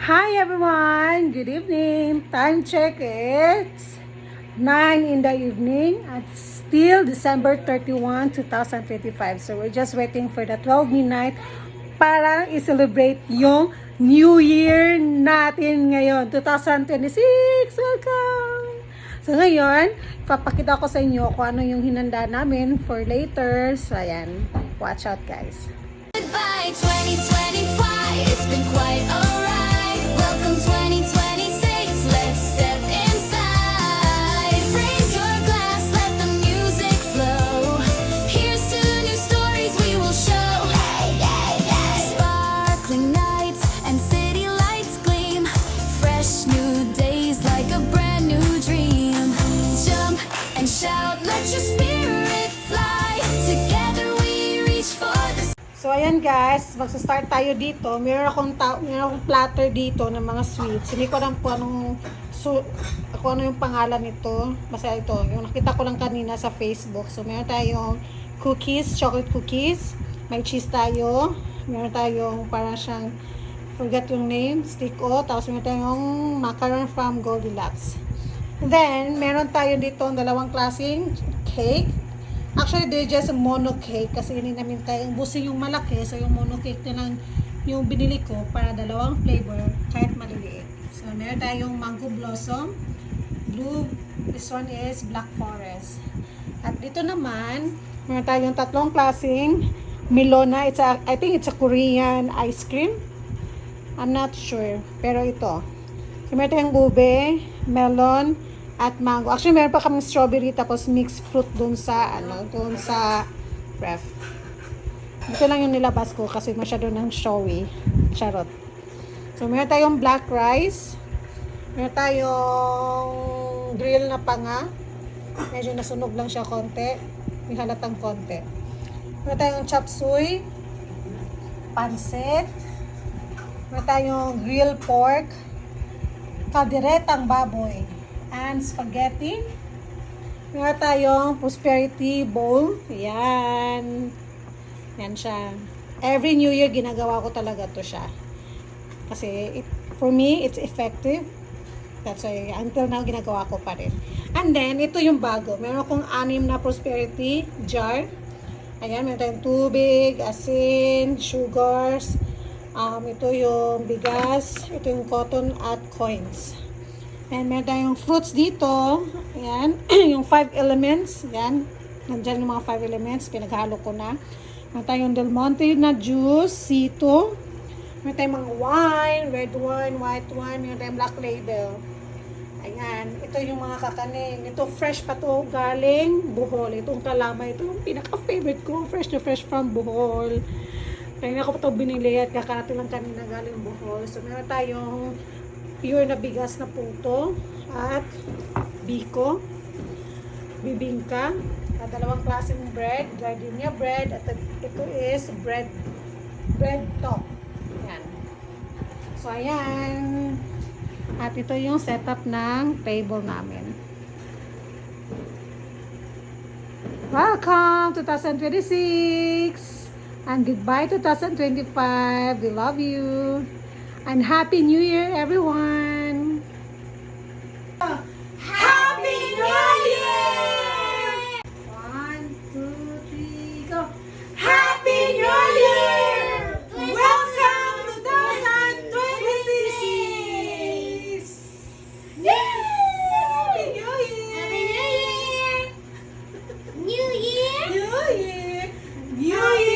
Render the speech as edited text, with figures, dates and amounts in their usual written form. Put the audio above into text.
Hi everyone! Good evening! Time check, it's 9 in the evening at still December 31, 2025. So we're just waiting for the 12 midnight para i-celebrate yung New Year natin ngayon, 2026! Welcome! So ngayon, papakita ko sa inyo kung ano yung hinanda namin for later. So ayan, watch out guys. Goodbye 2025, it's been quite alright. Welcome 2026, let's step inside. Raise your glass, let the music flow. Here's to new stories we will show. Sparkling nights and city lights gleam. Fresh new days like a brand new dream. Jump and shout, let your spirit fly. Together we reach for the So ayan guys, magsa-start tayo dito. Meron akong platter dito ng mga sweets. Hindi ko alam kung ano yung pangalan nito. Basta ito, yung nakita ko lang kanina sa Facebook. So meron tayong cookies, chocolate cookies. May cheese tayo. Meron tayong parang siyang, forget yung name, stick-o. Tapos meron tayong macaron from Goldilocks. And then, meron tayo dito dalawang klaseng cake. Actually, they're just a mono cake kasi hindi namin tayo ubusin yung malaki. So, yung mono cake na lang yung binili ko para dalawang flavor kahit maliliit. So, meron tayong mango blossom, blue, this one is black forest. At dito naman, meron tayong tatlong klaseng Milona. I think it's a Korean ice cream. I'm not sure. Pero ito. So, meron tayong ube, melon, at mango. Actually, meron pa kaming strawberry tapos mixed fruit dun sa ref. Ito lang yung nilabas ko kasi masyado ng showy. Charot. So, meron tayong black rice. Meron tayong grill na panga. Medyo nasunog lang siya konti. May halatang konti. Meron tayong chop suey. Pansit. Meron tayong grilled pork. Kalderetang baboy. And spaghetti. Meron tayong prosperity bowl. Ayan. Yan siya. Every New Year, ginagawa ko talaga to siya. Kasi, for me, it's effective. That's why, until now, ginagawa ko pa rin. And then, ito yung bago. Meron akong 6 na prosperity jar. Ayan, meron tayong tubig, asin, sugars. Ito yung bigas. Ito yung cotton at coins. And meron tayong fruits dito. Ayan. Yung 5 elements. Ayan. Nandyan yung mga 5 elements. Pinaghalo ko na. Meron tayong Del Monte na juice. Sito. Meron tayong mga wine. Red wine, white wine. Meron tayong black label. Ayan. Ito yung mga kakanin. Ito fresh pa to. Galing Bohol. Itong kalamay. Ito yung pinaka-favorite ko. Fresh na fresh from Bohol. Kaya ako pa ito binili at kakarating lang kanina galing Bohol. So meron tayong pure na bigas na puto at biko, bibingka, at dalawang klaseng bread, gardenia bread, at ito is bread top. Ayan. So ayan, at ito yung setup ng table namin. Welcome 2026 and goodbye 2025. We love you. And Happy New Year, everyone! Happy New Year! 1, 2, 3, go! Happy New Year! Welcome to 2026! Yay! Happy New Year! Happy New Year! New Year! New Year! New Year!